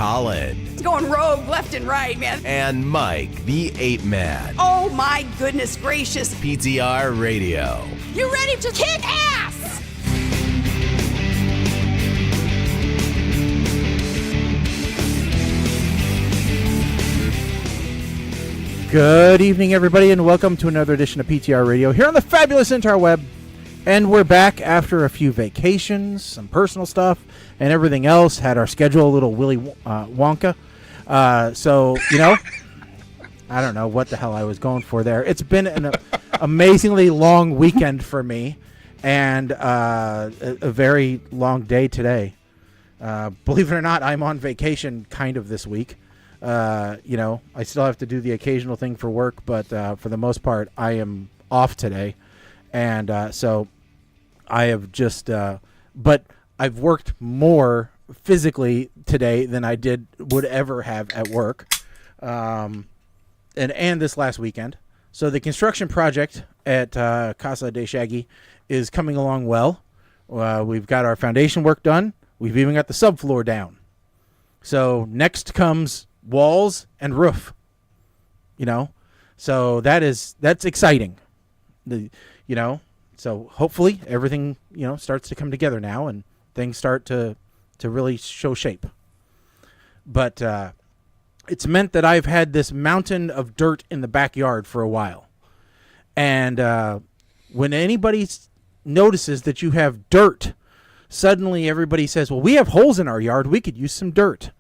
Colin. It's going rogue left and right, man. And Mike, the Ape Man. Oh my goodness gracious. PTR Radio. You ready to kick ass? Good evening, everybody, and welcome to another edition of PTR Radio here on the fabulous interweb. And we're back after a few vacations, some personal stuff, and everything else. Had our schedule a little Willy Wonka. So, you know, I don't know what the hell I was going for there. It's been an amazingly long weekend for me, and a very long day today. Believe it or not, I'm on vacation kind of this week. You know, I still have to do the occasional thing for work, but for the most part, I am off today. And so I have just, but I've worked more physically today than I would ever have at work, and this last weekend. So the construction project at Casa de Shaggy is coming along well. We've got our foundation work done. We've even got the subfloor down. So next comes walls and roof, you know, so that's exciting. So hopefully everything, you know, starts to come together now and things start to really show shape. But it's meant that I've had this mountain of dirt in the backyard for a while. And when anybody notices that you have dirt, suddenly everybody says, well, we have holes in our yard. We could use some dirt.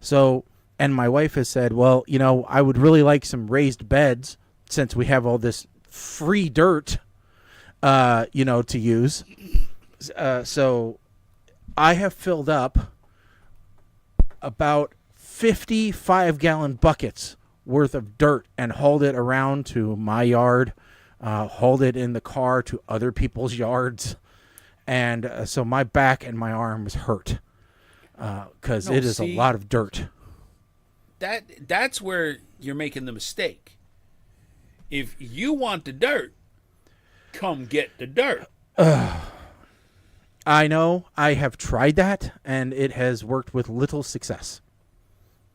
So, and my wife has said, well, you know, I would really like some raised beds since we have all this free dirt, you know, to use. So I have filled up about 55-gallon buckets worth of dirt and hauled it around to my yard, hauled it in the car to other people's yards. And so my back and my arm is hurt because it is a lot of dirt. That's where you're making the mistake. If you want the dirt, come get the dirt. I know. I have tried that, and it has worked with little success.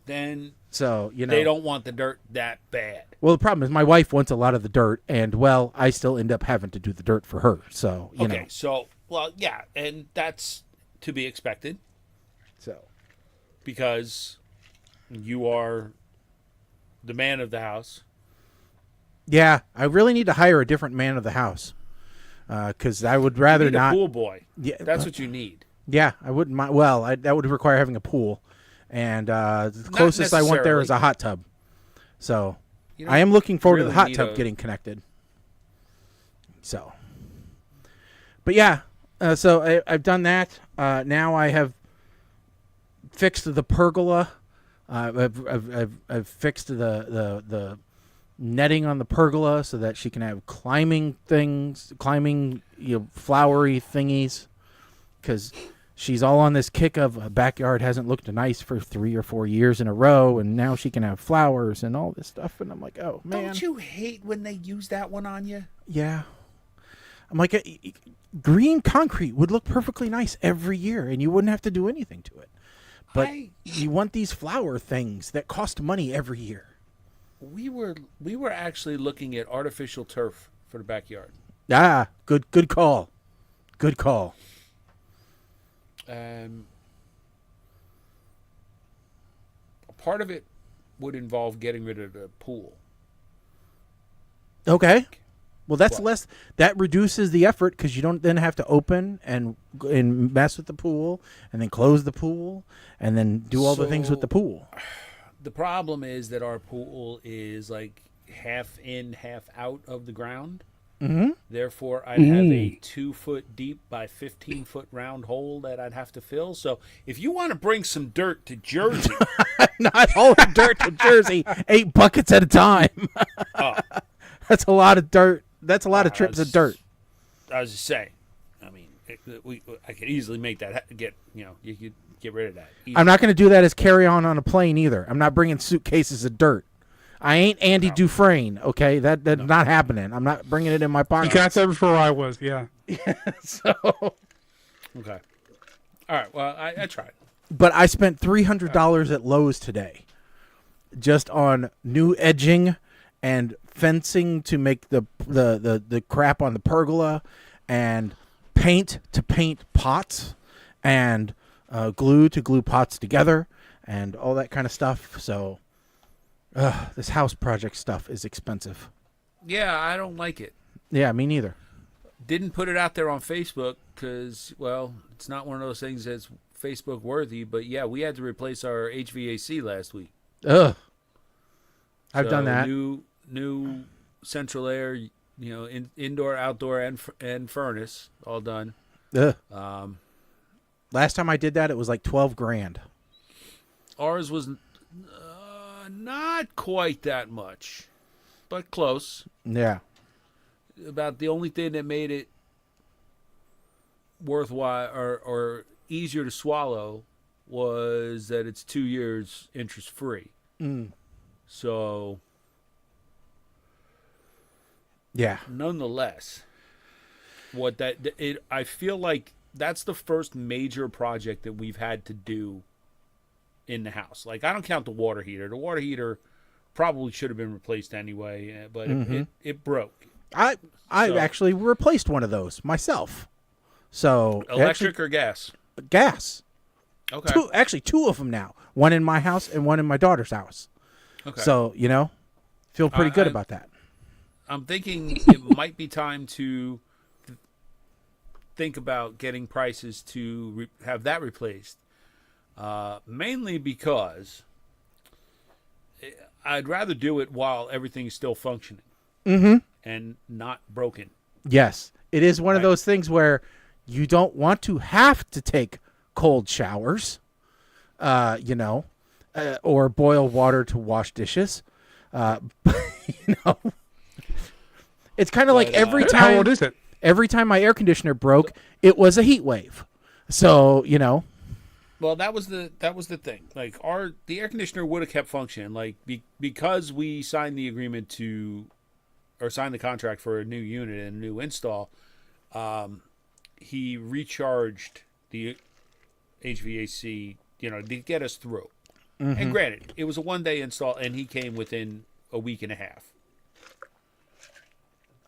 Then so you know they don't want the dirt that bad. Well, the problem is my wife wants a lot of the dirt, and, well, I still end up having to do the dirt for her. So, you know. Okay, so, well, yeah, and that's to be expected. So. Because you are the man of the house. Yeah, I really need to hire a different man of the house because I would rather you need not. A pool boy. Yeah, that's what you need. Yeah, I wouldn't mind. Well, that would require having a pool, and the closest I want there is a hot tub. So you know, I am looking forward to the hot tub getting connected. So, but yeah, so I've done that. Now I have fixed the pergola. I've fixed the netting on the pergola so that she can have climbing flowery thingies, because she's all on this kick of a backyard hasn't looked nice for 3 or 4 years in a row, and now she can have flowers and all this stuff. And I'm like, oh man, don't you hate when they use that one on you? Yeah, I'm like, green concrete would look perfectly nice every year, and you wouldn't have to do anything to it. But you want these flower things that cost money every year. We were actually looking at artificial turf for the backyard. Ah, good call. Good call. A part of it would involve getting rid of the pool. Okay. Well, less. That reduces the effort because you don't then have to open and mess with the pool and then close the pool and then do all the things with the pool. The problem is that our pool is like half in, half out of the ground. Mm-hmm. Therefore, I'd have a 2-foot deep by 15-foot round hole that I'd have to fill. So if you want to bring some dirt to Jersey. Not all the dirt to Jersey, 8 buckets at a time. That's a lot of dirt. That's a lot of trips of dirt. I was just saying. I mean, I could easily make that you could get rid of that. Easily. I'm not going to do that as carry-on a plane either. I'm not bringing suitcases of dirt. I ain't Andy Dufresne, okay? That's not happening. I'm not bringing it in my pocket. You got that before I was, yeah. So. Okay. All right. Well, I tried. But I spent $300 at Lowe's today, just on new edging and fencing to make the crap on the pergola, and paint to paint pots, and glue to glue pots together, and all that kind of stuff. So, this house project stuff is expensive. Yeah, I don't like it. Yeah, me neither. Didn't put it out there on Facebook because, well, it's not one of those things that's Facebook worthy. But yeah, we had to replace our HVAC last week. Ugh. I've done that. New central air, indoor, outdoor, and furnace all done. Ugh. Last time I did that, it was like $12,000. Ours was not quite that much, but close. Yeah. About the only thing that made it worthwhile or easier to swallow was that it's 2 years interest free. So, yeah. Nonetheless, I feel like that's the first major project that we've had to do in the house. Like, I don't count the water heater. The water heater probably should have been replaced anyway, but it broke. I actually replaced one of those myself. So electric or gas? Gas. Okay. Two of them now. One in my house and one in my daughter's house. Okay. So, feel pretty good about that. I'm thinking it might be time to think about getting prices to have that replaced. Mainly because I'd rather do it while everything's still functioning and not broken. Yes. It is one of those things where you don't want to have to take cold showers, or boil water to wash dishes. It's kind of like every time. How old is it? Every time my air conditioner broke, it was a heat wave. So, Well, that was the thing. Like the air conditioner would have kept functioning. Like because we signed the agreement signed the contract for a new unit and a new install. He recharged the HVAC, to get us through. And granted, it was a 1-day install, and he came within a week and a half.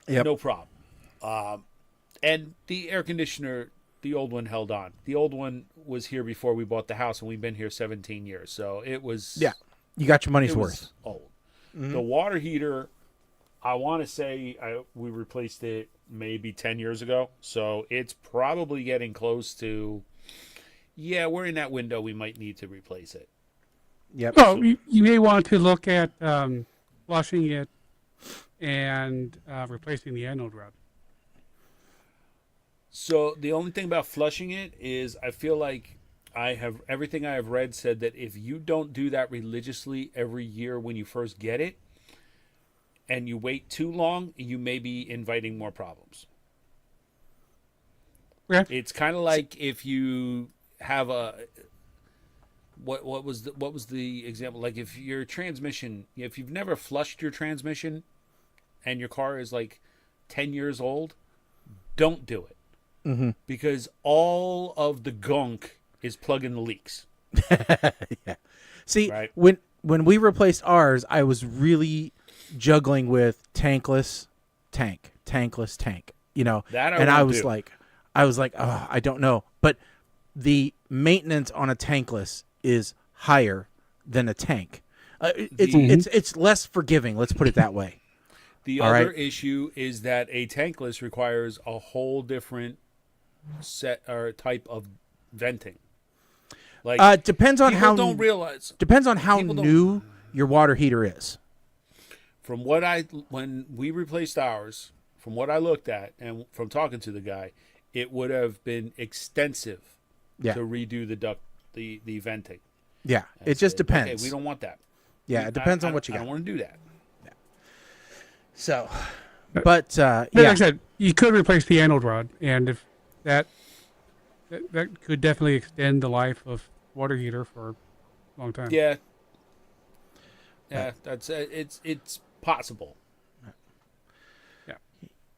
Yep. No problem. And the air conditioner, the old one held on. The old one was here before we bought the house, and we've been here 17 years. So it was... Yeah, you got your money's worth. Old. The water heater, I want to say we replaced it maybe 10 years ago. So it's probably getting close to... Yeah, we're in that window. We might need to replace it. Yep. Oh, you may want to look at flushing it and replacing the anode rod. So the only thing about flushing it is I feel like everything I have read said that if you don't do that religiously every year when you first get it and you wait too long, you may be inviting more problems. Yeah. It's kind of like if you have what was the example? Like if your transmission, if you've never flushed your transmission and your car is like 10 years old, don't do it. Because all of the gunk is plugging the leaks. Yeah. See, when we replaced ours, I was really juggling with tankless tank. I was like, oh, I don't know. But the maintenance on a tankless is higher than a tank. It's less forgiving. Let's put it that way. The other issue is that a tankless requires a whole different set or type of venting. Like depends on how don't realize. Depends on how new your water heater is. From when we replaced ours, from what I looked at and from talking to the guy, it would have been extensive to redo the venting. Yeah, it just depends. Okay, we don't want that. Yeah, it depends on what you got. I don't want to do that. Yeah. So, but Like I said, you could replace the anode rod, and if that could definitely extend the life of water heater for a long time. Yeah. Yeah, that's it's possible.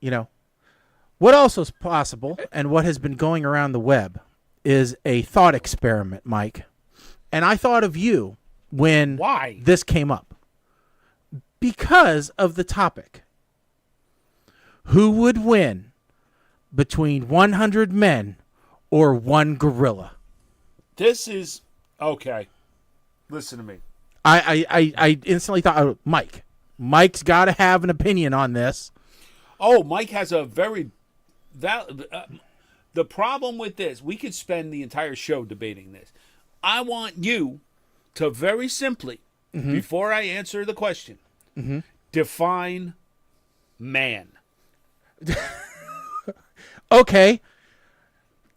Yeah. What also is possible, and what has been going around the web, is a thought experiment, Mike. And I thought of you when Why? this came up. Because of the topic. Who would win between 100 men or one gorilla? This is okay. Listen to me. I instantly thought, oh, Mike. Mike's got to have an opinion on this. Oh, Mike has a very the problem with this, we could spend the entire show debating this. I want you to very simply, before I answer the question, define man. Okay.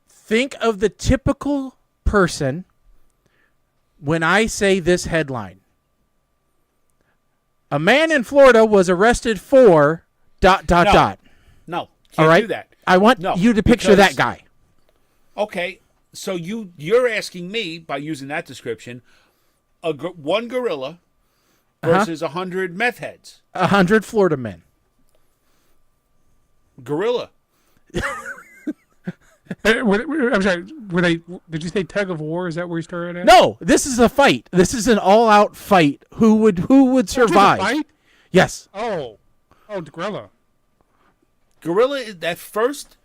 Think of the typical person when I say this headline. A man in Florida was arrested for ... No, All can't right? do that. I want No, you to picture that guy. Okay, so you're asking me, by using that description, one gorilla versus 100 meth heads. 100 Florida men. Gorilla. I'm sorry. Did you say tug of war? Is that where you started at? No, this is a fight. This is an all-out fight. Who would survive? Fight? Yes. Oh, the gorilla. Gorilla is that first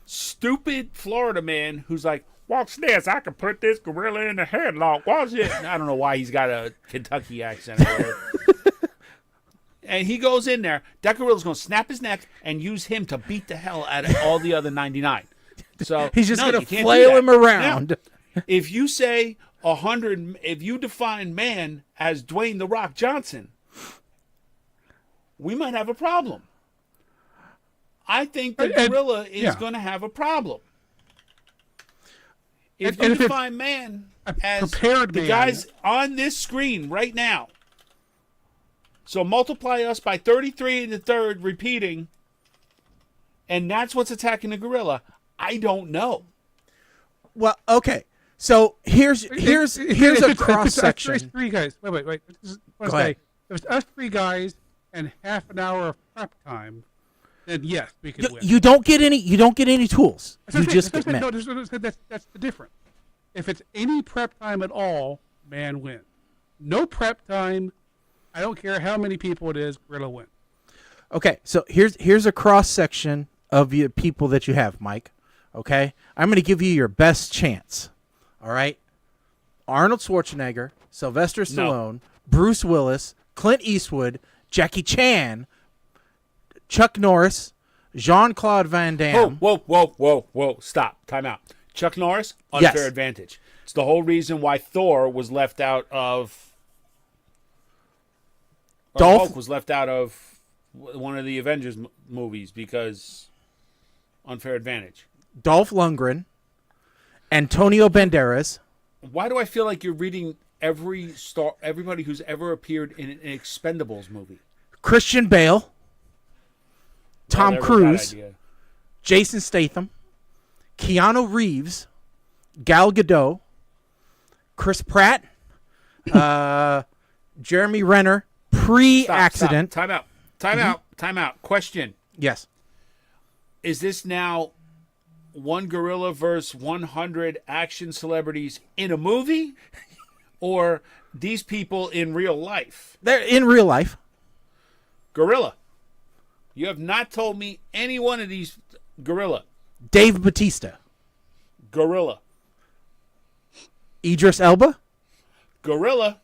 stupid Florida man who's like, watch this, I can put this gorilla in a headlock. Watch it. I don't know why he's got a Kentucky accent or whatever. And he goes in there. That gorilla's going to snap his neck and use him to beat the hell out of all the other 99. So He's just no, going you to can't flail do that. him around. Now, if you say 100, if you define man as Dwayne "The Rock" Johnson, we might have a problem. I think the gorilla is going to have a problem. If you define man as the guys on this screen right now, so multiply us by 33 in the third repeating, and that's what's attacking the gorilla, I don't know. Well, okay. So here's a cross section. Three guys. Wait. Go ahead. If it's us three guys and half an hour of prep time, then yes, we can win. You don't get any tools. You just get men. No, that's the difference. If it's any prep time at all, man win. No prep time, I don't care how many people it is, gorilla win. Okay, so here's a cross section of the people that you have, Mike. Okay, I'm going to give you your best chance. All right, Arnold Schwarzenegger, Sylvester Stallone, Bruce Willis, Clint Eastwood, Jackie Chan, Chuck Norris, Jean-Claude Van Damme. Whoa! Stop. Time out. Chuck Norris, unfair advantage. It's the whole reason why Thor was left out of. Hulk was left out of one of the Avengers movies because unfair advantage. Dolph Lundgren, Antonio Banderas. Why do I feel like you're reading everybody who's ever appeared in an Expendables movie? Christian Bale, Tom Cruise, Jason Statham, Keanu Reeves, Gal Gadot, Chris Pratt, Jeremy Renner, pre-accident. Stop. Time out. Question. Yes. Is this now one gorilla versus 100 action celebrities in a movie? Or these people in real life? They're in real life. Gorilla. You have not told me any one of these. Gorilla. Dave Bautista. Gorilla. Idris Elba. Gorilla.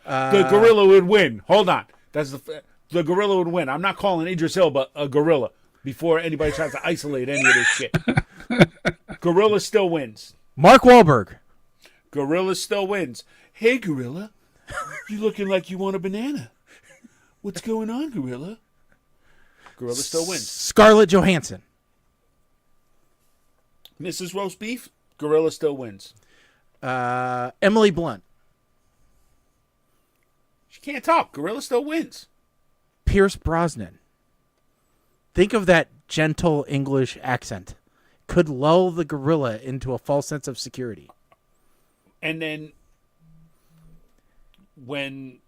The gorilla would win. Hold on. That's the gorilla would win. I'm not calling Idris Elba a gorilla before anybody tries to isolate any of this shit. Gorilla still wins. Mark Wahlberg. Gorilla still wins. Hey, gorilla. You looking like you want a banana. What's going on, gorilla? Gorilla still wins. Scarlett Johansson. Mrs. Roast Beef. Gorilla still wins. Emily Blunt. She can't talk. Gorilla still wins. Pierce Brosnan. Think of that gentle English accent. Could lull the gorilla into a false sense of security. And then when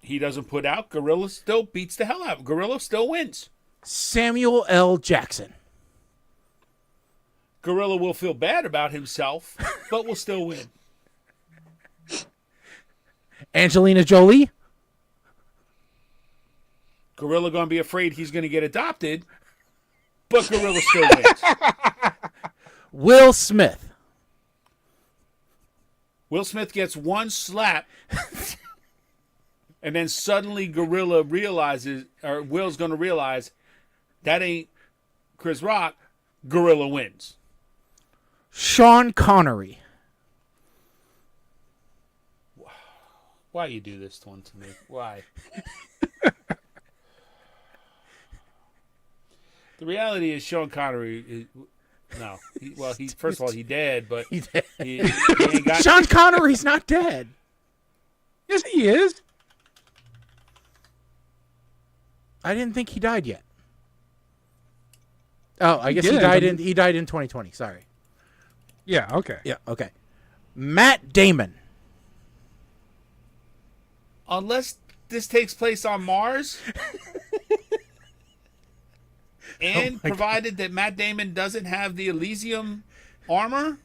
he doesn't put out, gorilla still beats the hell out. Gorilla still wins. Samuel L. Jackson. Gorilla will feel bad about himself, but will still win. Angelina Jolie? Gorilla going to be afraid he's going to get adopted, but Gorilla still wins. Will Smith? Will Smith gets one slap, and then suddenly Gorilla realizes, or Will's going to realize, that ain't Chris Rock. Gorilla wins. Sean Connery? Why you do this one to me? Why? The reality is Sean Connery. First of all, he dead, but He dead. he ain't got. Sean Connery's not dead. Yes, he is. I didn't think he died yet. Oh, I guess did. he died in 2020. Sorry. Yeah. Okay. Yeah. Okay. Matt Damon? Unless this takes place on Mars, and provided that Matt Damon doesn't have the Elysium armor,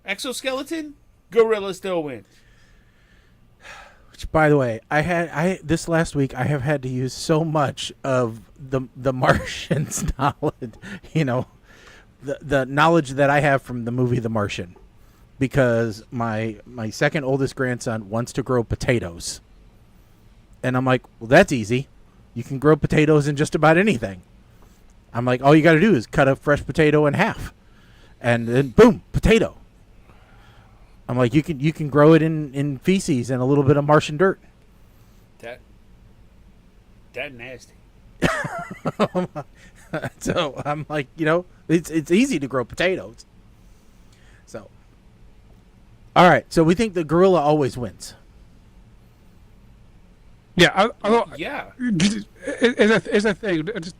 exoskeleton, Gorilla still wins. Which, by the way, this last week I have had to use so much of the Martian's knowledge. You know, the knowledge that I have from the movie The Martian, because my second oldest grandson wants to grow potatoes, and I'm like, well, that's easy. You can grow potatoes in just about anything. I'm like, all you got to do is cut a fresh potato in half, and then boom, potato. I'm like, you can grow it in feces and a little bit of Martian dirt. That nasty. So I'm like, it's easy to grow potatoes. So, all right. So we think the gorilla always wins. Yeah. Yeah. Is a thing. Just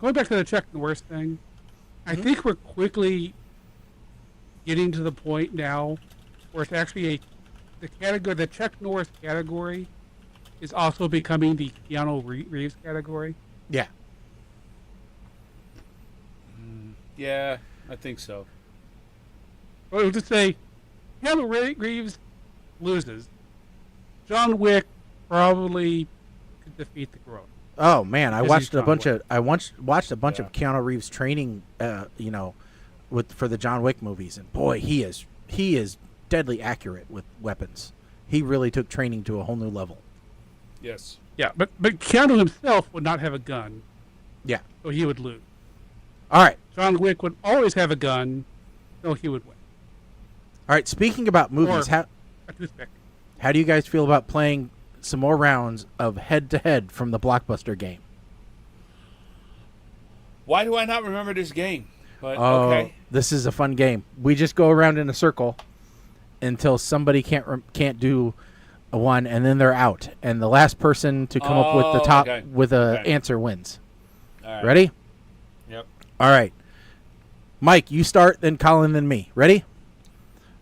going back to the Chuck Norris thing, I think we're quickly getting to the point now where it's actually the Chuck Norris category is also becoming the Keanu Reeves category. Yeah. Yeah, I think so. Well, we'll just say Keanu Reeves loses. John Wick probably could defeat the gorilla. Oh man, I watched a John bunch Wick. of watched a bunch of Keanu Reeves training, for the John Wick movies, and boy, he is deadly accurate with weapons. He really took training to a whole new level. Yes. Yeah, but Keanu himself would not have a gun, Yeah. so he would lose. All right. John Wick would always have a gun, so he would win. All right. Speaking about movies, Or a toothpick. how do you guys feel about playing some more rounds of head-to-head from the Blockbuster game? Why do I not remember this game? But okay. This is a fun game. We just go around in a circle until somebody can't do a one, and then they're out. And the last person to come up with the top with a answer wins. All right. Ready? Yep. All right. Mike, you start, then Colin, then me. Ready?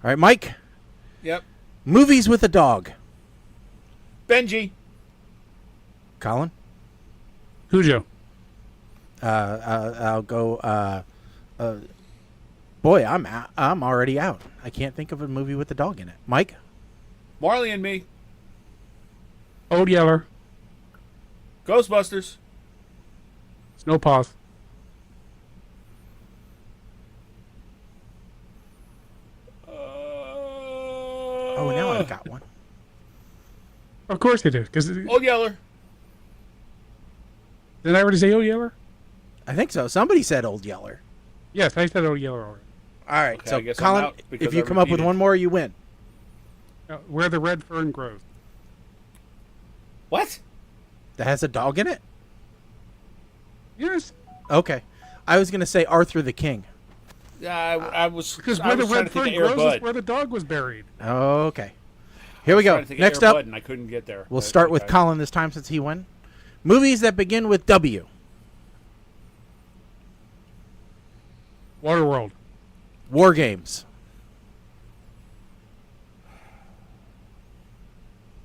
All right, Mike. Yep. Movies with a dog. Benji. Colin? Cujo. I'll go. Boy, I'm already out. I can't think of a movie with a dog in it. Mike? Marley and Me. Old Yeller. Ghostbusters. Snow Paws. Oh, now I've got one. Of course they do. Because Old Yeller. did I already say Old Yeller? I think so. Somebody said Old Yeller. Yes, I said Old Yeller already. All right. Okay, I So, guess I'm Colin, out because if you I come up with repeated. one more, you win. Where the Red Fern Grows. What? That has a dog in it? Yes. Okay. I was going to say Arthur the King. Yeah, I was. Because I where the was trying Red to think Fern of Air Grows is Bud. where the dog was buried. Okay. Here we go. Trying to think of Next Air up, Bud, and I couldn't get there. we'll But start with okay. Colin this time since he won. Movies that begin with W. Waterworld. War Games.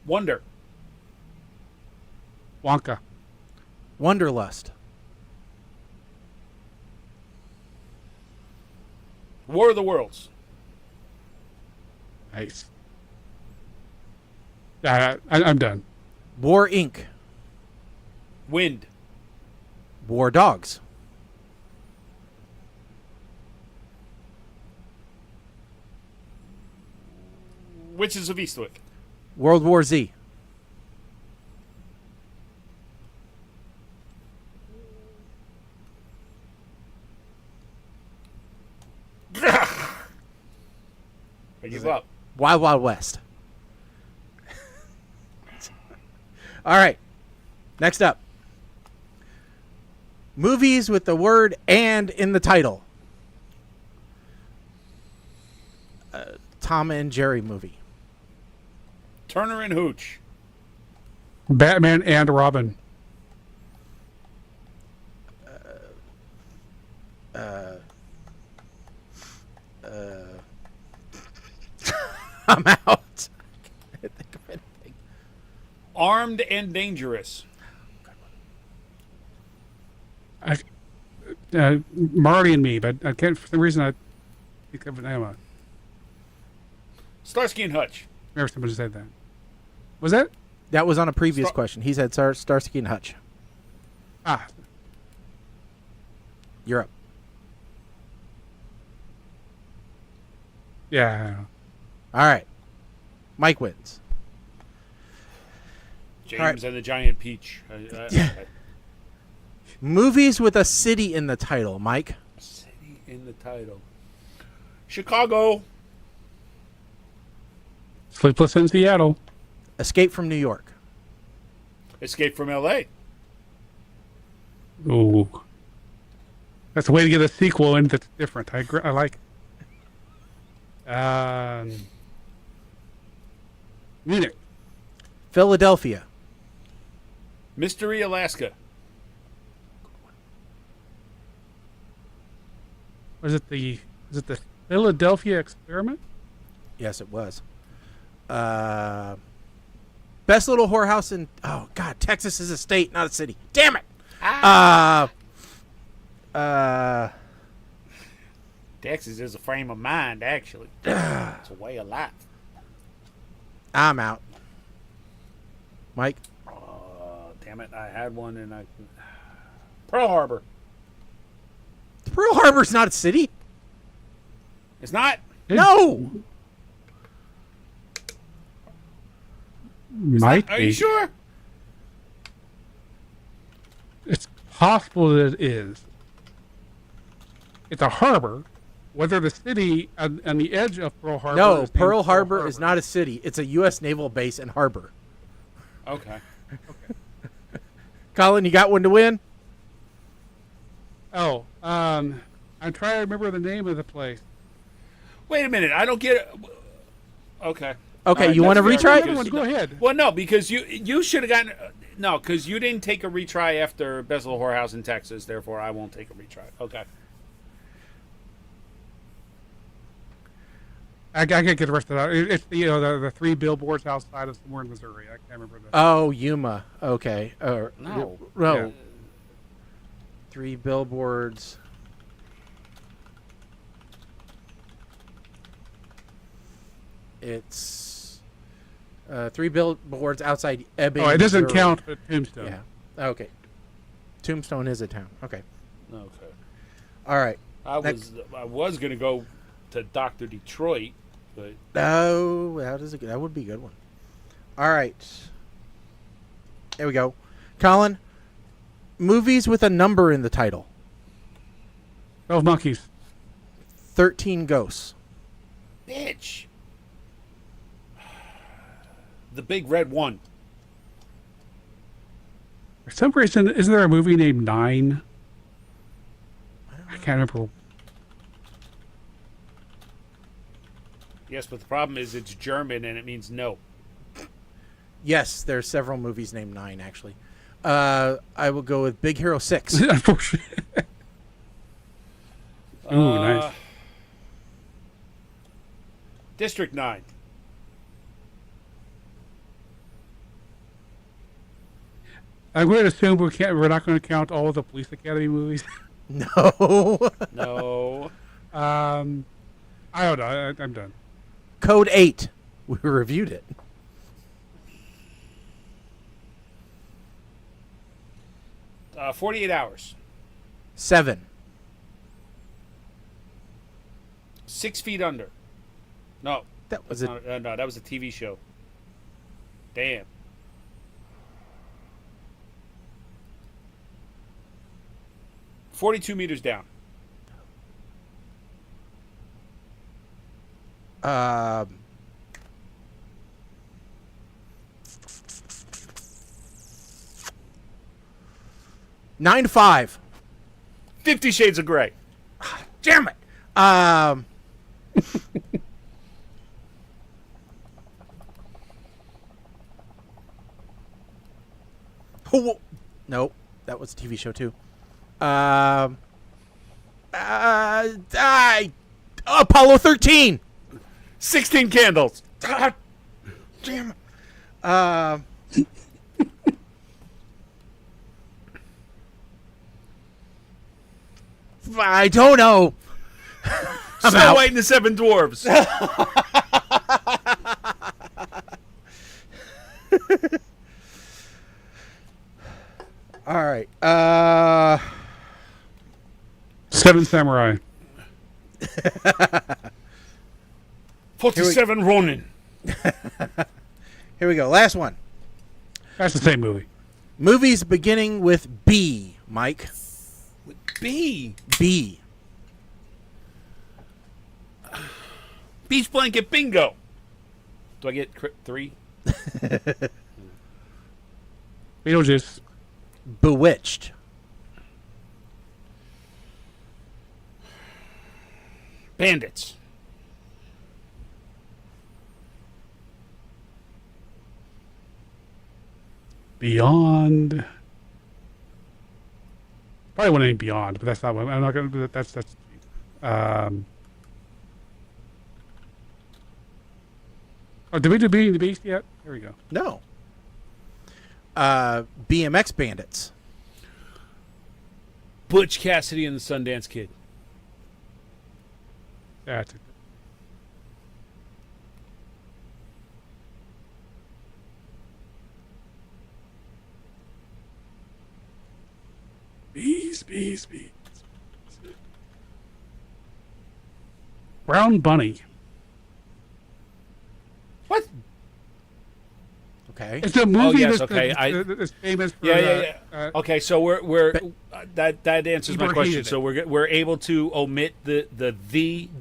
Wonder. Wonka. Wanderlust. War of the Worlds. Nice. I'm done. War Inc. Wind. War Dogs. Witches of Eastwick. World War Z. I give up. Wild Wild West. All right. Next up. Movies with the word "and" in the title. Tom and Jerry movie. Turner and Hooch. Batman and Robin. I'm out. I can't think of anything. Armed and Dangerous. Marty and Me, but I can't, for some reason, I think of an name. Starsky and Hutch. Remember somebody said that. Was that? That was on a previous question. He said Starsky and Hutch. Ah, You're up. yeah. All right. Mike wins. James All right. and the Giant Peach. Movies with a city in the title, Mike. City in the title. Chicago. Sleepless in Seattle. Escape from New York. Escape from L.A. Ooh. That's a way to get a sequel and that's different. I agree. I like it. Munich. Philadelphia. Mystery Alaska. Was it the Philadelphia Experiment? Yes, it was. Best Little Whorehouse in... Oh, God. Texas is a state, not a city. Damn it. Texas is a frame of mind, actually. It's a way of life. I'm out. Mike? Damn it. I had one and I... Pearl Harbor. Pearl Harbor's not a city. It's not? No. Might Are be. you sure? It's possible that it is. It's a harbor. Whether the city on the edge of Pearl Harbor. No, is named Pearl Harbor is not a city. It's a U.S. naval base and harbor. Okay. Colin, you got one to win? Oh, I'm trying to remember the name of the place. Wait a minute. I don't get it. Okay. Okay, All right, you want to that's fair, retry? Another one, go ahead. Well, no, because you should have gotten... No, because you didn't take a retry after Best Little Whorehouse in Texas. Therefore, I won't take a retry. Okay. I can't get the rest of that. It's the three billboards outside of somewhere in Missouri. I can't remember that. Oh, Yuma. Okay. No. No. Yeah. 3 billboards. It's 3 billboards outside Ebbing. Oh, it doesn't Missouri. count at Tombstone. Yeah. Okay. Tombstone is a town. Okay. Okay. All right. I Next. was going to go to Dr. Detroit, but... Oh, that would be a good one. All right. There we go. Colin, movies with a number in the title. 12 Monkeys. 13 Ghosts. Bitch. The Big Red One. For some reason, isn't there a movie named Nine? I can't remember. Yes, but the problem is it's German and it means no. Yes, there's several movies named 9, actually. I will go with Big Hero 6. Unfortunately. Ooh, nice. District 9. I'm going to assume we're not going to count all of the Police Academy movies. No. No. I don't know. I'm done. Code 8. We reviewed it. 48 hours. 7. 6 Feet Under. No. That was no, that was a TV show. Damn. "42 Meters Down." Um, 9 to 5. 50 Shades of Grey. Damn it. Nope, that was a TV show too. Apollo 13. 16 Candles. God damn it. I don't know. Snow White and the Seven Dwarfs. All right. 7 Samurai. 47 Ronin. Here we go. Last one. That's the same movie. Movies beginning with B, Mike. B. B. Beach Blanket Bingo. Do I get 3? Beetlejuice. Bewitched. Bandits. Beyond. Probably one name Beyond, but that's not one. I'm not going to do that. That's. Oh, did we do Beauty and the Beast yet? Here we go. No. BMX Bandits. Butch Cassidy and the Sundance Kid. That's it. Bees. Brown Bunny. What? Okay. It's a movie yes, that's, okay, that's famous for... Yeah. Okay, so we're that answers my People question. hated So we're able to omit the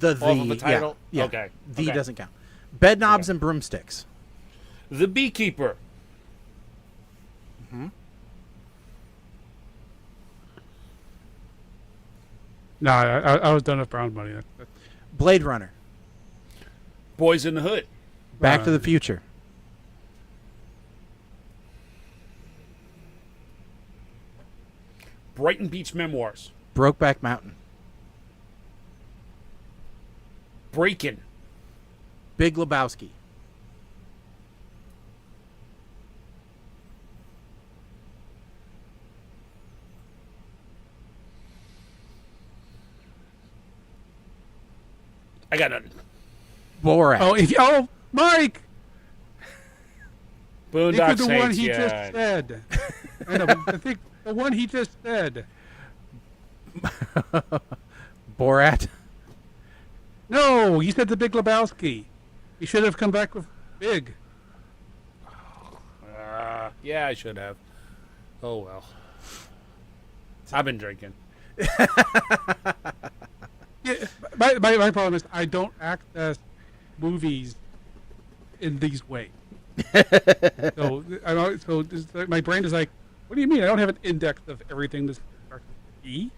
off of a title. Yeah. Okay. The okay. doesn't count. Bed knobs and broomsticks. The Beekeeper. No, I was done with Brown Bunny. Blade Runner. Boys in the Hood. Back to the Future. Brighton Beach Memoirs. Brokeback Mountain. Breakin'. Big Lebowski. I got nothing. Borat. Mike! Think Boondock of the one Saints. he Yeah. just said. I know, but I think the one he just said. Borat. No, he said the Big Lebowski. He should have come back with Big. Yeah, I should have. Oh well. I've been drinking. Yeah, my problem is I don't access movies in these ways. So my brain is like, what do you mean? I don't have an index of everything that starts with E.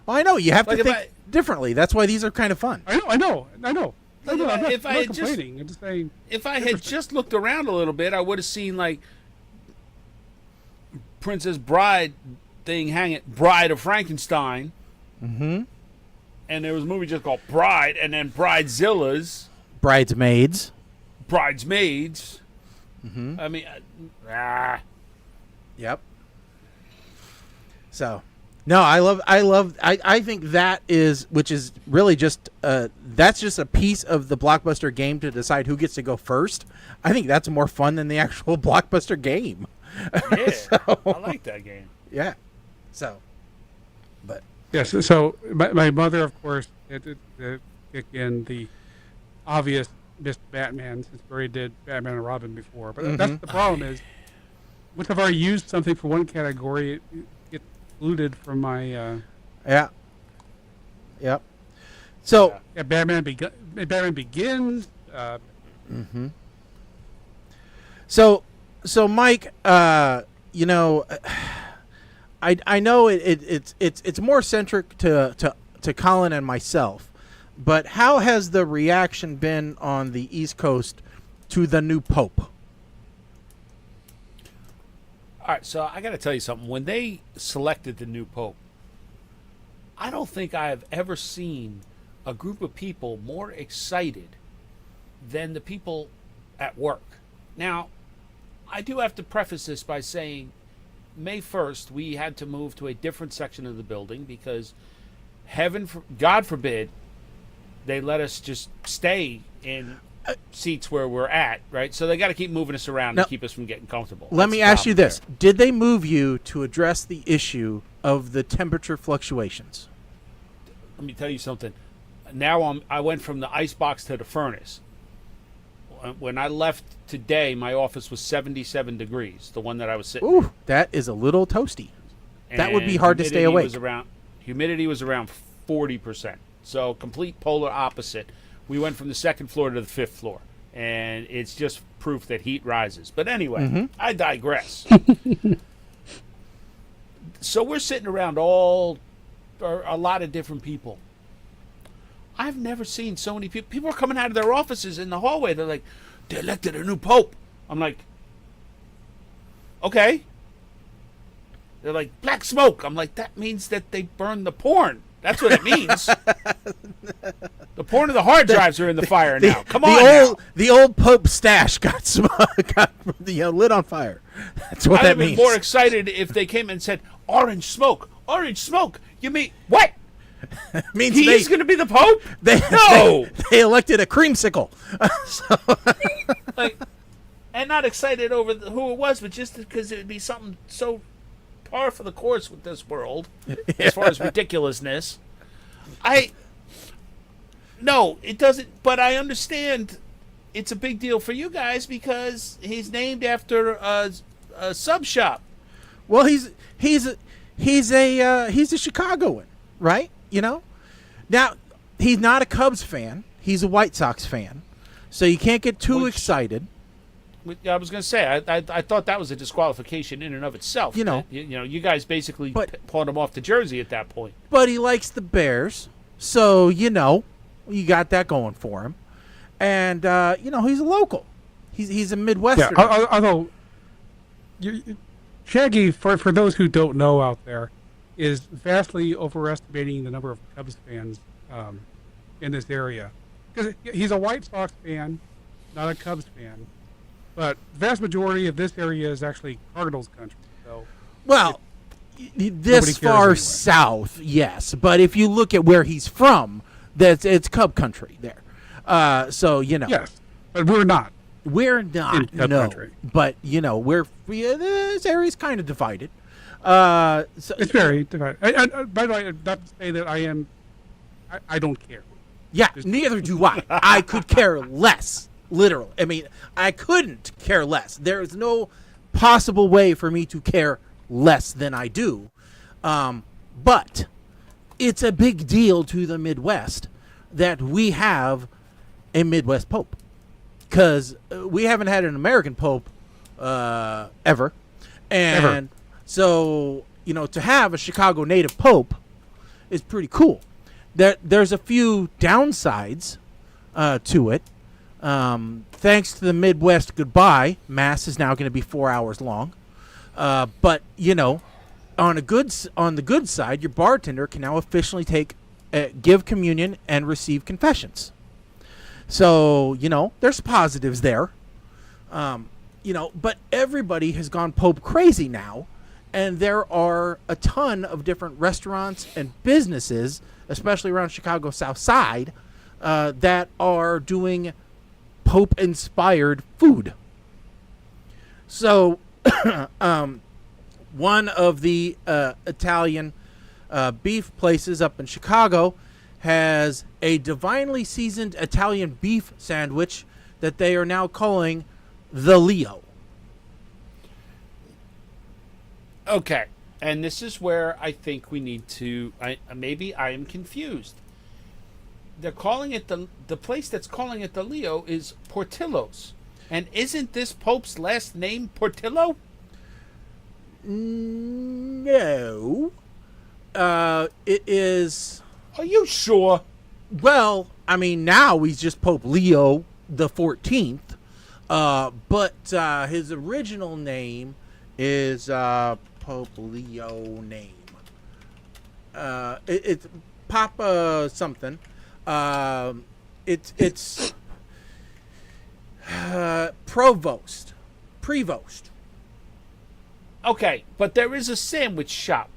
Well, I know you have Like to if think differently. That's why these are kind of fun. I know. I'm not If I had just- complaining. I'm just saying. If I had just looked around a little bit, I would have seen like Princess Bride thing hanging, Bride of Frankenstein. Mm-hmm. And there was a movie just called Bride, and then Bridezillas, Bridesmaids. Bridesmaids. Mm-hmm. I mean, Yep. So, no, I think that is, which is really just, that's just a piece of the Blockbuster game to decide who gets to go first. I think that's more fun than the actual Blockbuster game. yeah, So- I like that game. Yeah. So, but Yes. So my mother, of course, had to kick in the obvious missed Batman, since we already did Batman and Robin before. But that's the problem is, once I've already used something for one category, it gets excluded from my yeah. Yep. So Batman Begins. So Mike, you know, I know it's more centric to Colin and myself, but how has the reaction been on the East Coast to the new Pope? All right, so I got to tell you something. When they selected the new Pope, I don't think I have ever seen a group of people more excited than the people at work. Now, I do have to preface this by saying May 1st, we had to move to a different section of the building because God forbid, they let us just stay in seats where we're at, right? So they got to keep moving us around to keep us from getting comfortable. Let me ask you this. Did they move you to address the issue of the temperature fluctuations? Let me tell you something. Now I went from the icebox to the furnace. When I left today, my office was 77 degrees, the one that I was sitting in. Ooh, that is a little toasty. That would be hard to stay awake. Humidity was around 40%. So complete polar opposite. We went from the second floor to the fifth floor. And it's just proof that heat rises. But anyway, I digress. So we're sitting around a lot of different people. I've never seen so many people. People are coming out of their offices in the hallway. They're like, they elected a new pope. I'm like, okay. They're like, black smoke. I'm like, that means that they burned the porn. That's what it means. The porn of the hard drives are in the fire now. Come on the old Pope stash got lit on fire. That's what that means. I'd have been more excited if they came and said, orange smoke. Orange smoke. You mean, what? Means he's going to be the Pope? No! They elected a creamsicle. And not excited over who it was, but just because it would be something so par for the course with this world, as far as ridiculousness. No, it doesn't, but I understand it's a big deal for you guys because he's named after a sub shop. Well, he's a Chicagoan, right? You know? Now, he's not a Cubs fan. He's a White Sox fan. So you can't get too excited. I was going to say, I thought that was a disqualification in and of itself. You know, you guys basically pawned him off to Jersey at that point. But he likes the Bears, so, you got that going for him. And, he's a local. He's a Midwesterner. Yeah, although, Shaggy, for those who don't know out there, is vastly overestimating the number of Cubs fans in this area. Because he's a White Sox fan, not a Cubs fan. But the vast majority of this area is actually Cardinals country. So, well, this far anyway. South, yes. But if you look at where he's from, it's Cub country there. So, Yes, but we're not. We're not, in Cub country. But, this area's kind of divided. So it's very divided. By the way, not to say that I don't care. Yeah, neither do I. I could care less. Literally. I mean, I couldn't care less. There is no possible way for me to care less than I do. But it's a big deal to the Midwest that we have a Midwest Pope. Because we haven't had an American Pope ever. And so, to have a Chicago native Pope is pretty cool. There's a few downsides to it. Thanks to the Midwest goodbye, Mass is now going to be 4 hours long. But on the good side, your bartender can now officially give communion and receive confessions. So there's positives there. But everybody has gone Pope crazy now, and there are a ton of different restaurants and businesses, especially around Chicago South Side, that are doing Pope-inspired food. So, one of the Italian beef places up in Chicago has a divinely seasoned Italian beef sandwich that they are now calling the Leo. Okay, and this is where I think we need to. Maybe I am confused. They're calling it the place that's calling it the Leo is Portillo's, and isn't this Pope's last name Portillo? No, it is. Are you sure? Well, I mean, now he's just Pope Leo the 14th, but his original name is Pope Leo name. It's Papa something. It's Prevost. Okay, but there is a sandwich shop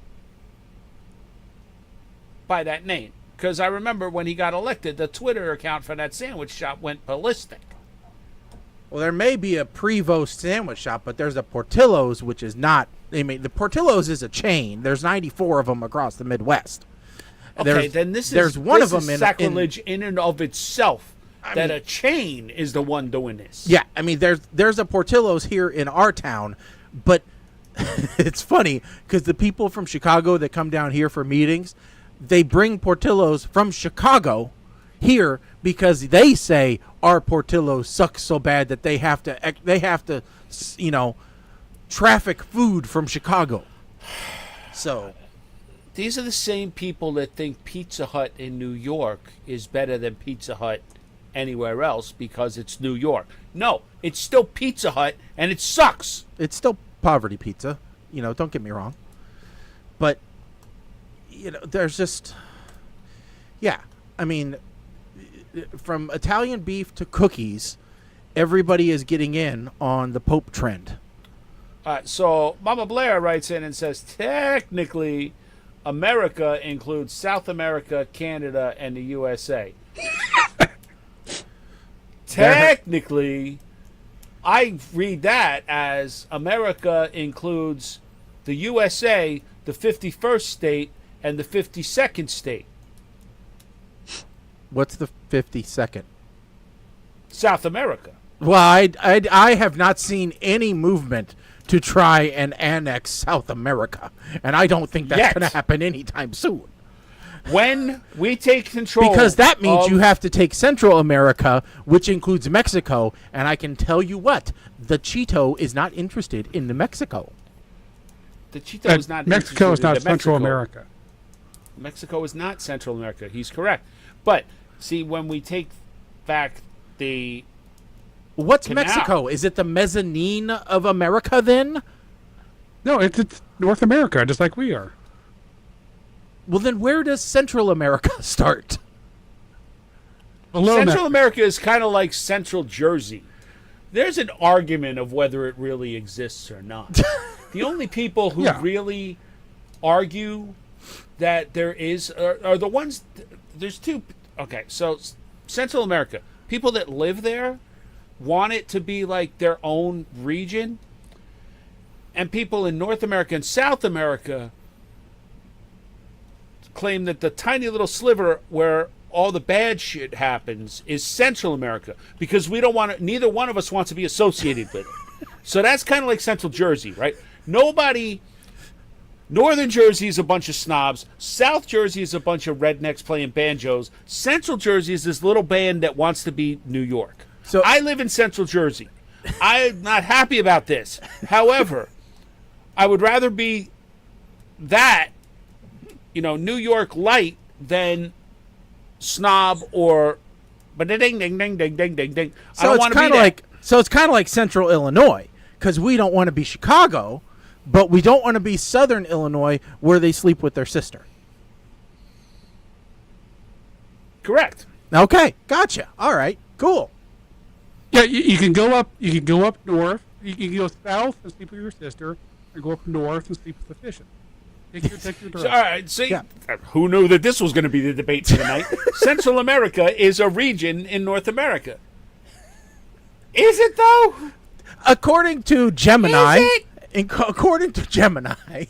by that name. Because I remember when he got elected, the Twitter account for that sandwich shop went ballistic. Well, there may be a Prevost sandwich shop, but there's a Portillo's, which is not. I mean, the Portillo's is a chain. There's 94 of them across the Midwest. Okay, then there's one of them in sacrilege in and of itself. That a chain is the one doing this. Yeah, I mean, there's a Portillo's here in our town, but it's funny because the people from Chicago that come down here for meetings, they bring Portillo's from Chicago here because they say our Portillo's sucks so bad that they have to, traffic food from Chicago. So these are the same people that think Pizza Hut in New York is better than Pizza Hut anywhere else because it's New York. No, it's still Pizza Hut and it sucks. It's still poverty pizza, don't get me wrong. But there's just, yeah, I mean, from Italian beef to cookies, everybody is getting in on the Pope trend. So Mama Blair writes in and says, technically, America includes South America, Canada, and the USA. Technically, I read that as America includes the USA, the 51st state, and the 52nd state. What's the 52nd? South America. Well, I have not seen any movement to try and annex South America, and I don't think that's going to happen anytime soon. When we take control, because that means you have to take Central America, which includes Mexico, and I can tell you what, the Cheeto is not interested in the Mexico. The Cheeto is not. Mexico is not Central America. Mexico is not Central America. He's correct. But see, when we take back the what's canal, Mexico? Is it the mezzanine of America then? No, it's North America, just like we are. Well, then where does Central America start? Central America is kind of like Central Jersey. There's an argument of whether it really exists or not. The only people who really argue that there is are the ones. There's two. Okay, so Central America, people that live there want it to be like their own region, and people in North America and South America claim that the tiny little sliver where all the bad shit happens is Central America because we don't want to, neither one of us wants to be associated with it. So that's kind of like Central Jersey, right? Northern Jersey is a bunch of snobs. South Jersey is a bunch of rednecks playing banjos. Central Jersey is this little band that wants to be New York. So I live in Central Jersey. I'm not happy about this. However, I would rather be that, New York light than snob or but ding ding ding ding ding ding ding. So it's kind of like Central Illinois because we don't want to be Chicago, but we don't want to be Southern Illinois where they sleep with their sister. Correct. Okay, gotcha. All right, cool. Yeah, you can go up. You can go up north. You can go south and sleep with your sister, and go up north and sleep with the fishing. Take your direction. So, all right, see, who knew that this was going to be the debate for tonight? Central America is a region in North America. Is it, though? According to Gemini, according to Gemini,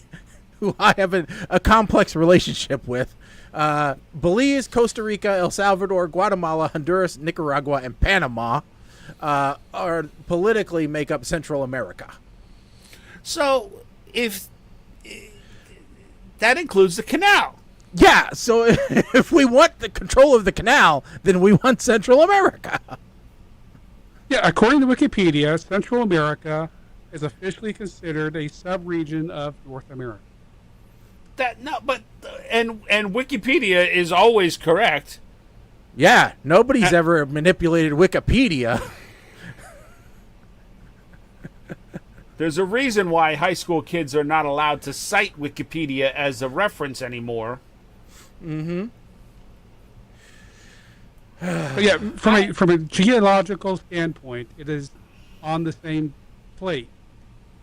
who I have a complex relationship with, Belize, Costa Rica, El Salvador, Guatemala, Honduras, Nicaragua, and Panama are politically make up Central America. So if that includes the canal. Yeah, so if we want the control of the canal, then we want Central America. Yeah, according to Wikipedia, Central America is officially considered a sub-region of North America. And Wikipedia is always correct. Yeah, nobody's ever manipulated Wikipedia. There's a reason why high school kids are not allowed to cite Wikipedia as a reference anymore. Mm-hmm. But yeah, from a geological standpoint, it is on the same plate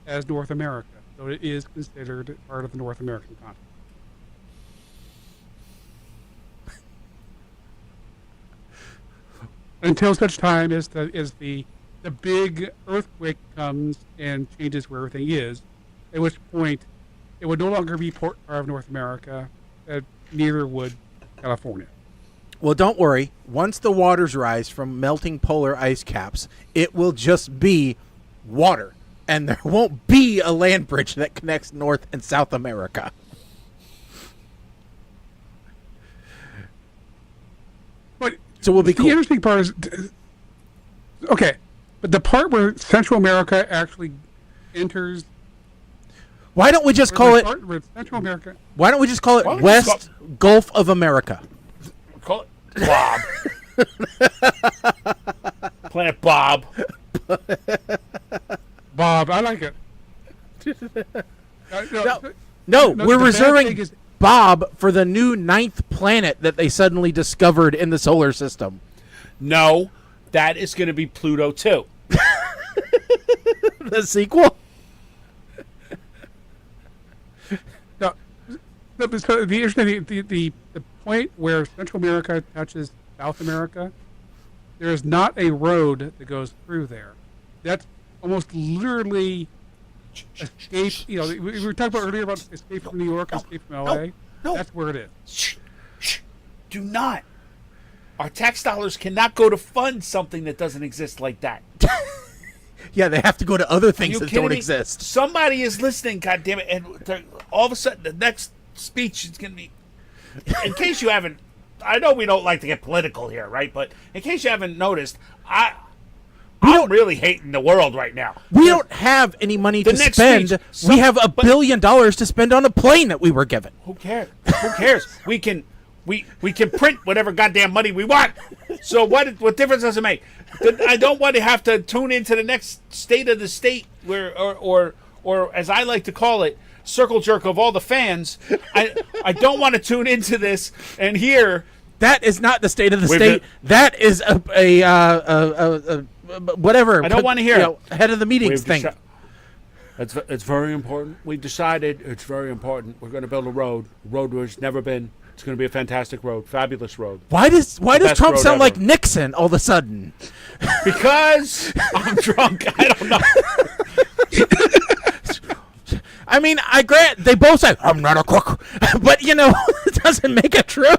as North America, so it is considered part of the North American continent. Until such time as the big earthquake comes and changes where everything is, at which point it would no longer be part of North America, neither would California. Well, don't worry. Once the waters rise from melting polar ice caps, it will just be water, and there won't be a land bridge that connects North and South America. But so we'll be cool. The interesting part is, okay, but the part where Central America actually enters. Why don't we just call it Central America? Why don't we just call it West Gulf of America? Call it Bob. Planet Bob. Bob, I like it. No, we're reserving Bob for the new 9th planet that they suddenly discovered in the solar system. No, that is going to be Pluto too. The sequel? So the point where Central America touches South America, there is not a road that goes through there. That's almost literally escape. You know, we were talking about earlier about escape from New York, escape from LA. No. That's where it is. Shh. Do not. Our tax dollars cannot go to fund something that doesn't exist like that. Yeah, they have to go to other things that don't exist. Somebody is listening, goddammit, and all of a sudden the next speech is going to be, in case you haven't, I know we don't like to get political here, right? But in case you haven't noticed, I'm really hating the world right now. We don't have any money to spend. We have $1 billion to spend on a plane that we were given. Who cares? We can print whatever goddamn money we want. So what difference does it make? I don't want to have to tune into the next state of the state where or as I like to call it, circle jerk of all the fans. I don't want to tune into this and hear that is not the state of the state. That is a whatever. I don't want to hear head of the meetings thing. It's very important. We decided it's very important. We're going to build a road where it's never been. It's going to be a fantastic road, fabulous road. Why does Trump sound like Nixon all of a sudden? Because I'm drunk. I don't know. I mean, I grant they both say I'm not a crook, but it doesn't make it true.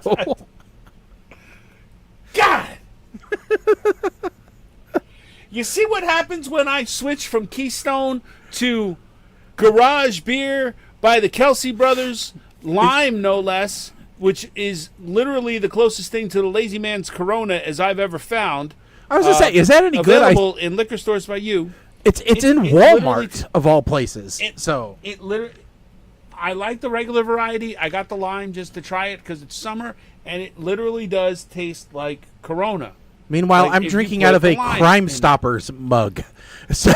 God. You see what happens when I switch from Keystone to Garage Beer by the Kelsey Brothers, lime no less, which is literally the closest thing to the Lazy Man's Corona as I've ever found. I was going to say, is that any good? Available in liquor stores by you. It's in Walmart of all places. It literally, I like the regular variety. I got the lime just to try it because it's summer, and it literally does taste like Corona. Meanwhile, I'm drinking out of a Crime Stoppers mug. So,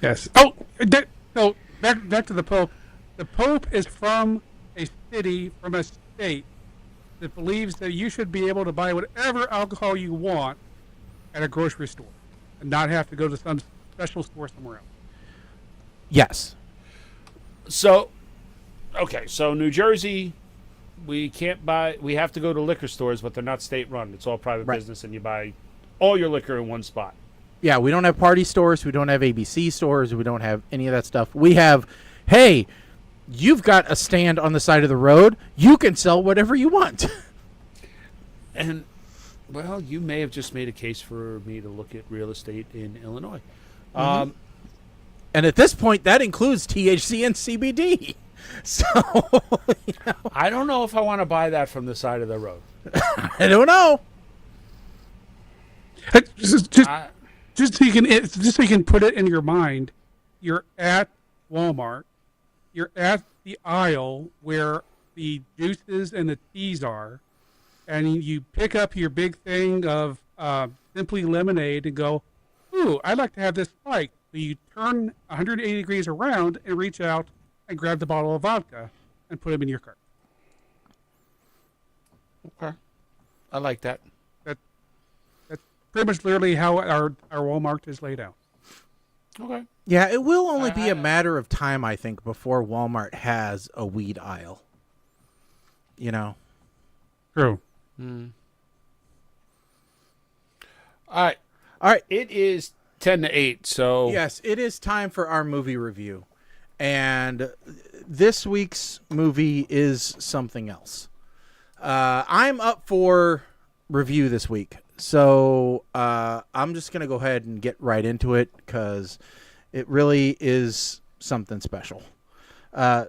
yes. So back to the Pope. The Pope is from a city, from a state that believes that you should be able to buy whatever alcohol you want at a grocery store and not have to go to some special store somewhere else. Yes. So New Jersey, we can't buy. We have to go to liquor stores, but they're not state run. It's all private business, and you buy all your liquor in one spot. Yeah, we don't have party stores. We don't have ABC stores. We don't have any of that stuff. We have, hey, you've got a stand on the side of the road. You can sell whatever you want. And, well, you may have just made a case for me to look at real estate in Illinois. And at this point, that includes THC and CBD. So, I don't know if I want to buy that from the side of the road. I don't know. Just so you can put it in your mind, you're at Walmart. You're at the aisle where the juices and the teas are, and you pick up your big thing of Simply Lemonade and go, ooh, I'd like to have this spiked. So you turn 180 degrees around and reach out and grab the bottle of vodka and put them in your cart. Okay. I like that. That's pretty much literally how our Walmart is laid out. Okay. Yeah, it will only be a matter of time, I think, before Walmart has a weed aisle. You know? True. All right. It is 10 to 8, so... Yes, it is time for our movie review. And this week's movie is something else. I'm up for review this week. So I'm just going to go ahead and get right into it because it really is something special.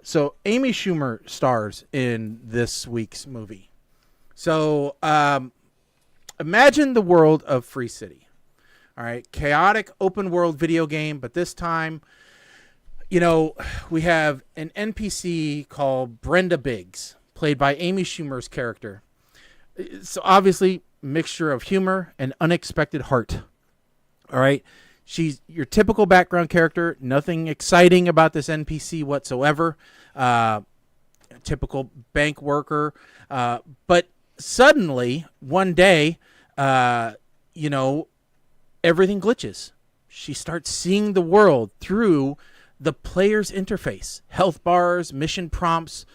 So Amy Schumer stars in this week's movie. So imagine the world of Free City. All right, chaotic open world video game, but this time, you know, we have an NPC called Brenda Biggs, played by Amy Schumer's character. So obviously, mixture of humor and unexpected heart. All right, she's your typical background character. Nothing exciting about this NPC whatsoever. Typical bank worker, but suddenly one day, you know, everything glitches. She starts seeing the world through the player's interface. Health bars, mission prompts,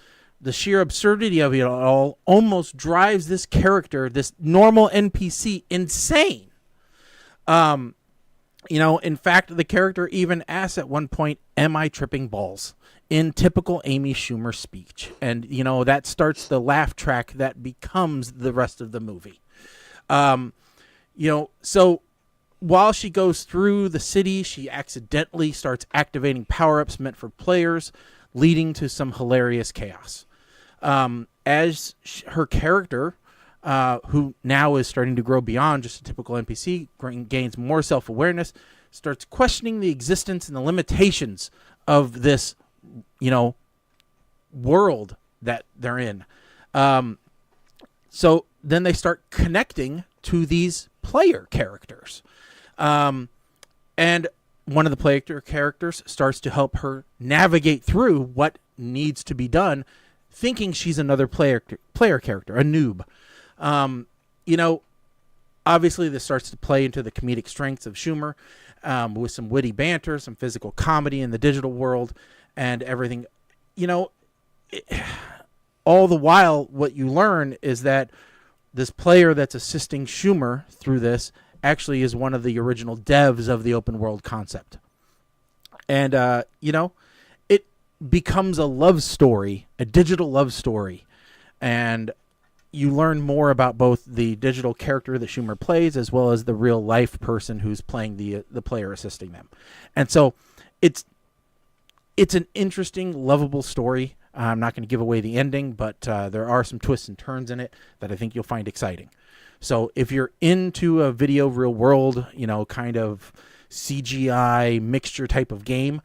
the sheer absurdity of it all almost drives this character, this normal NPC, insane. You know, in fact, the character even asks at one point, "Am I tripping balls?" in typical Amy Schumer speech. And, you know, that starts the laugh track that becomes the rest of the movie. You know, so while she goes through the city, she accidentally starts activating power-ups meant for players, leading to some hilarious chaos. As her character, who now is starting to grow beyond just a typical NPC, gains more self-awareness, starts questioning the existence and the limitations of this, you know, world that they're in. So then they start connecting to these player characters. And one of the player characters starts to help her navigate through what needs to be done, thinking she's another player character, a noob. You know, obviously this starts to play into the comedic strengths of Schumer, with some witty banter, some physical comedy in the digital world, and everything. You know, all the while, what you learn is that this player that's assisting Schumer through this actually is one of the original devs of the open world concept. And, you know, it becomes a love story, a digital love story. And you learn more about both the digital character that Schumer plays as well as the real life person who's playing the player assisting them. And so it's an interesting, lovable story. I'm not going to give away the ending, but there are some twists and turns in it that I think you'll find exciting. So if you're into a video real world, you know, kind of CGI mixture type of game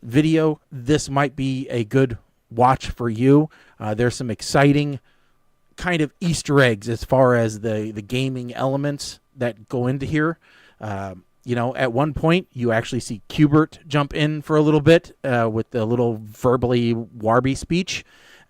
video, this might be a good watch for you. There's some exciting kind of Easter eggs as far as the gaming elements that go into here. You know, at one point, you actually see Qbert jump in for a little bit with the little verbally warby speech.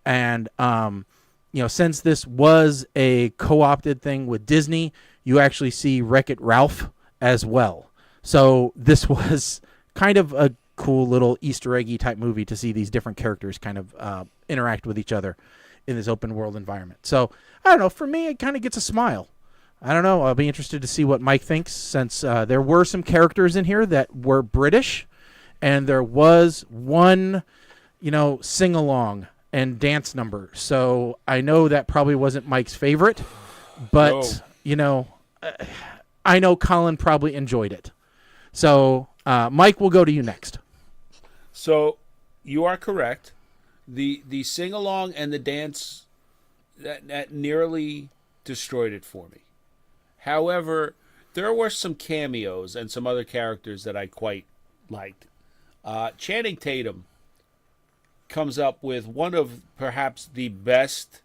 And, you know, since this was a co-opted thing with Disney, you actually see Wreck-It Ralph as well. So this was kind of a cool little Easter eggy type movie to see these different characters kind of interact with each other in this open world environment. So, I don't know, for me, it kind of gets a smile. I don't know. I'll be interested to see what Mike thinks, since there were some characters in here that were British, and there was one, sing-along and dance number. So I know that probably wasn't Mike's favorite, but, I know Colin probably enjoyed it. So, Mike, we'll go to you next. So, you are correct. The sing-along and the dance, that nearly destroyed it for me. However, there were some cameos and some other characters that I quite liked. Channing Tatum comes up with one of perhaps the best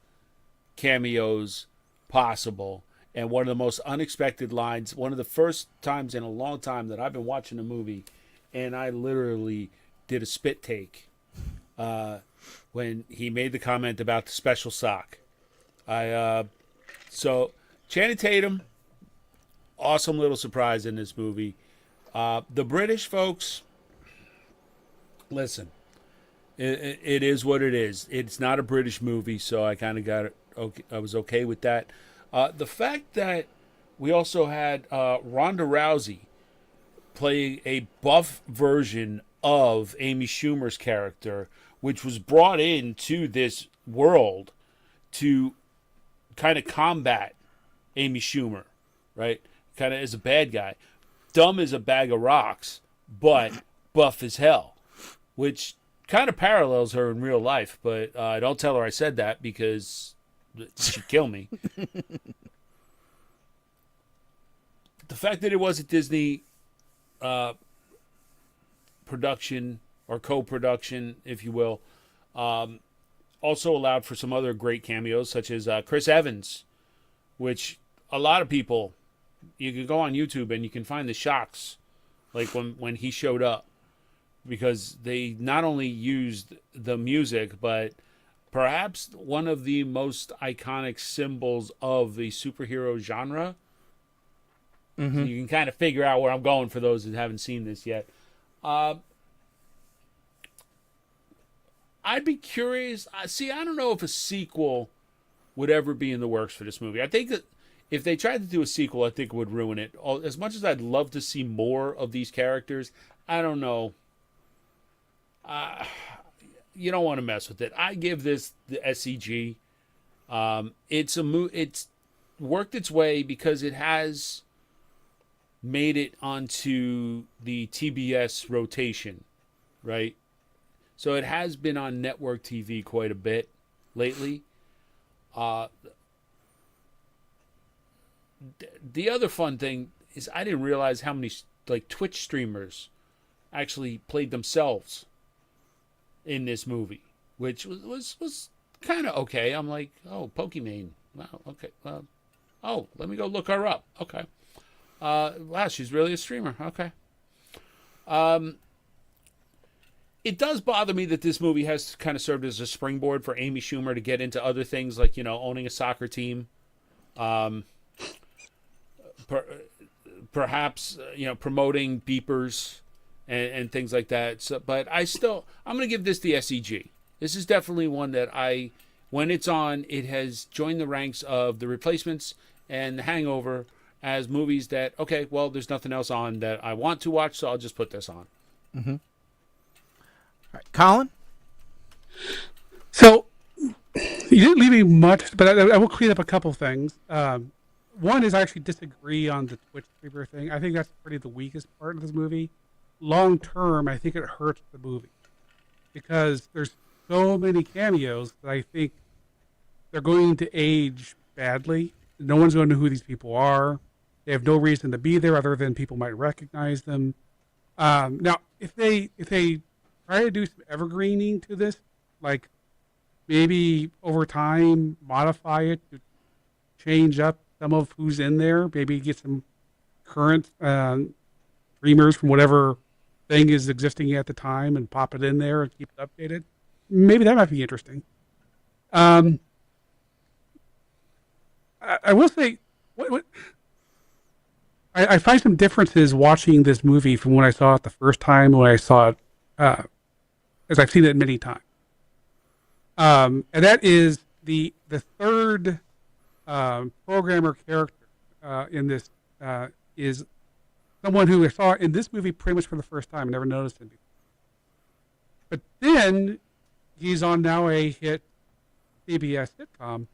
cameos possible, and one of the most unexpected lines. One of the first times in a long time that I've been watching a movie, and I literally did a spit take when he made the comment about the special sock. So Channing Tatum, awesome little surprise in this movie. The British folks, listen, it is what it is. It's not a British movie, so I kind of got it. Okay, I was okay with that. The fact that we also had Ronda Rousey play a buff version of Amy Schumer's character, which was brought into this world to kind of combat Amy Schumer, right? Kind of as a bad guy. Dumb as a bag of rocks, but buff as hell, which kind of parallels her in real life. But don't tell her I said that, because she'd kill me. The fact that it was a Disney production or co-production, if you will, also allowed for some other great cameos, such as Chris Evans, which a lot of people, you can go on YouTube and you can find the shocks, like when he showed up, because they not only used the music, but perhaps one of the most iconic symbols of the superhero genre. Mm-hmm. So you can kind of figure out where I'm going for those that haven't seen this yet. I'd be curious. I don't know if a sequel would ever be in the works for this movie. I think that if they tried to do a sequel, I think it would ruin it. As much as I'd love to see more of these characters, I don't know. You don't want to mess with it. I give this the SCG. It's worked its way because it has made it onto the TBS rotation, right? So it has been on network TV quite a bit lately. The other fun thing is I didn't realize how many Twitch streamers actually played themselves in this movie, which was kind of okay. I'm like, oh, Pokimane. Wow, okay. Let me go look her up. Okay. Wow, she's really a streamer. Okay. It does bother me that this movie has kind of served as a springboard for Amy Schumer to get into other things, like, owning a soccer team. Perhaps, promoting beepers and things like that. So, but I'm going to give this the SEG. This is definitely one that when it's on, it has joined the ranks of The Replacements and The Hangover as movies that, okay, well, there's nothing else on that I want to watch, so I'll just put this on. Mm-hmm. All right, Colin? So, you didn't leave me much, but I will clean up a couple things. One is I actually disagree on the Twitch streamer thing. I think that's pretty the weakest part of this movie. Long term, I think it hurts the movie because there's so many cameos that I think they're going to age badly. No one's going to know who these people are. They have no reason to be there other than people might recognize them. Now, if they try to do some evergreening to this, like maybe over time modify it to change up some of who's in there, maybe get some current streamers from whatever thing is existing at the time and pop it in there and keep it updated. Maybe that might be interesting. I will say, I find some differences watching this movie from when I saw it the first time and when I saw it, as I've seen it many times. And that is the third programmer character in this is someone who I saw in this movie pretty much for the first time. I never noticed him before. But then he's on now a hit CBS sitcom,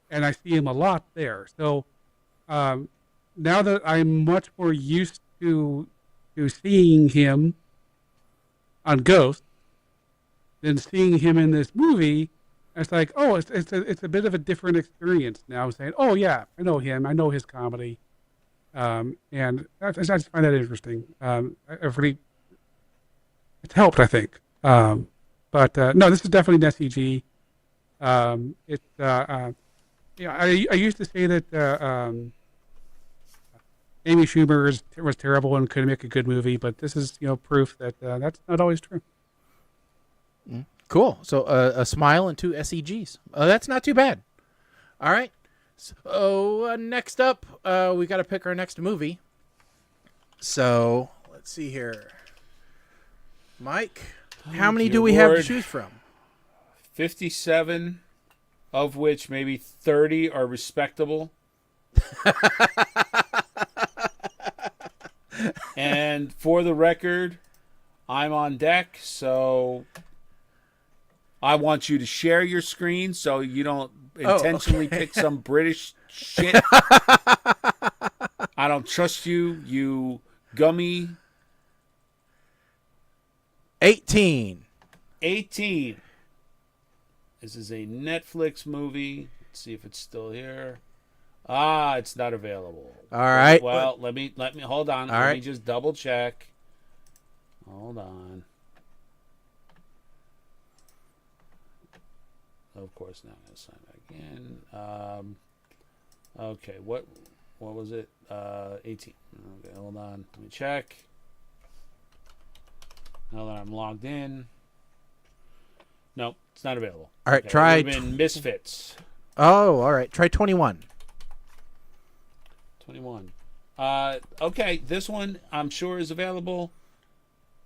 and I see him a lot there. So now that I'm much more used to seeing him on Ghost than seeing him in this movie, it's like, oh, it's a bit of a different experience now. Saying, oh yeah, I know him, I know his comedy, and I just find that interesting. It's helped, I think. But no, this is definitely an SEG. I used to say that Amy Schumer was terrible and couldn't make a good movie, but this is proof that that's not always true. Cool. So a smile and 2 SEGs. That's not too bad. All right. So next up, we got to pick our next movie. So let's see here. Mike, how many do we have to choose from? 57, of which maybe 30 are respectable. And for the record, I'm on deck, so I want you to share your screen so you don't intentionally pick some British shit. I don't trust you, you gummy. 18. This is a Netflix movie. Let's see if it's still here. It's not available. All right. Well, let me hold on. Let me just double check. Hold on. Of course, now I'm going to sign back in. Okay, what was it? 18. Okay, hold on. Let me check. Now that I'm logged in. Nope, it's not available. All right, okay, try. It would have been Misfits. Oh, all right. Try 21. 21. Okay, this one I'm sure is available.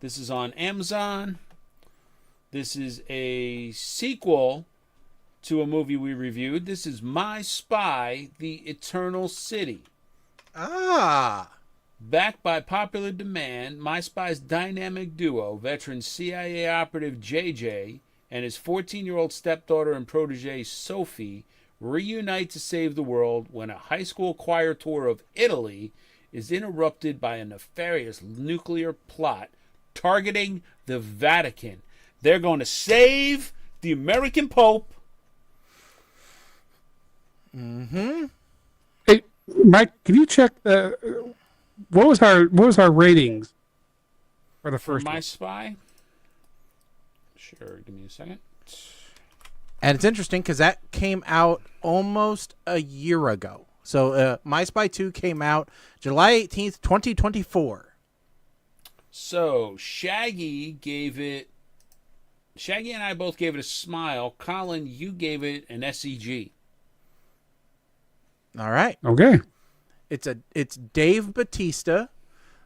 This is on Amazon. This is a sequel to a movie we reviewed. This is My Spy, The Eternal City. Backed by popular demand, My Spy's dynamic duo, veteran CIA operative JJ and his 14-year-old stepdaughter and protege Sophie, reunite to save the world when a high school choir tour of Italy is interrupted by a nefarious nuclear plot targeting the Vatican. They're going to save the American Pope. Mm-hmm. Hey, Mike, can you check what was our ratings for the first My one? Spy? Sure, give me a second. And it's interesting because that came out almost a year ago. So My Spy 2 came out July 18th, 2024. So Shaggy and I both gave it a smile. Colin, you gave it an SEG. All right. Okay. It's Dave Bautista,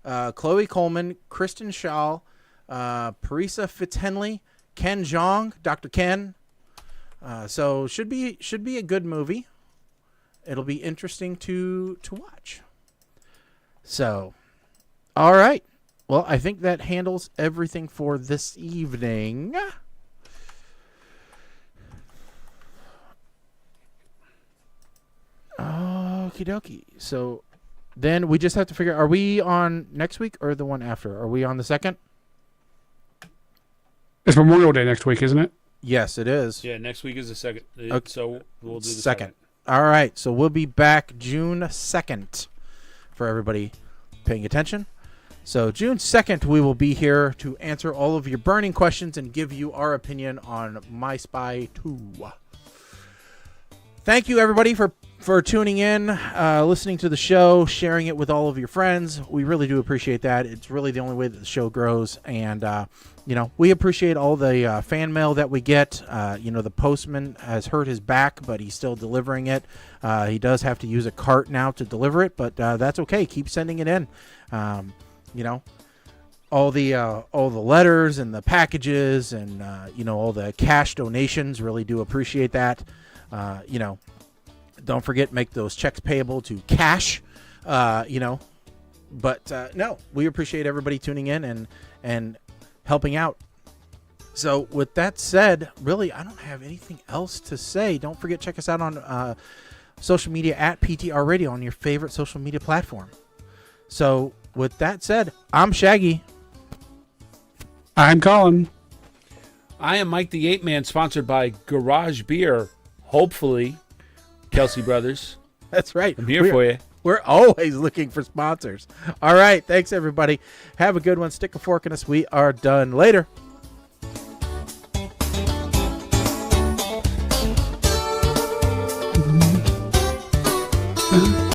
Chloe Coleman, Kristen Schaal, Parisa Fitzhenley, Ken Jeong, Dr. Ken. So should be a good movie. It'll be interesting to watch. So, all right. Well, I think that handles everything for this evening. Okie dokie. So then we just have to figure, are we on next week or the one after? Are we on the 2nd? It's Memorial Day next week, isn't it? Yes, it is. Yeah, next week is the 2nd. Okay. So we'll do the 2nd. All right. So we'll be back June 2nd for everybody paying attention. So June 2nd, we will be here to answer all of your burning questions and give you our opinion on My Spy 2. Thank you, everybody, for tuning in, listening to the show, sharing it with all of your friends. We really do appreciate that. It's really the only way that the show grows. And, we appreciate all the fan mail that we get. The postman has hurt his back, but he's still delivering it. He does have to use a cart now to deliver it, but that's okay. Keep sending it in. All the letters and the packages and, all the cash donations, really do appreciate that. Don't forget, make those checks payable to cash But no, we appreciate everybody tuning in and helping out. So with that said, really, I don't have anything else to say. Don't forget, check us out on social media at PTR Radio on your favorite social media platform. So with that said, I'm Shaggy. I'm Colin. I am Mike the Ape Man, sponsored by Garage Beer. Hopefully, Kelsey Brothers. That's right. I'm here for you. We're always looking for sponsors. All right. Thanks, everybody. Have a good one. Stick a fork in us. We are done. Later.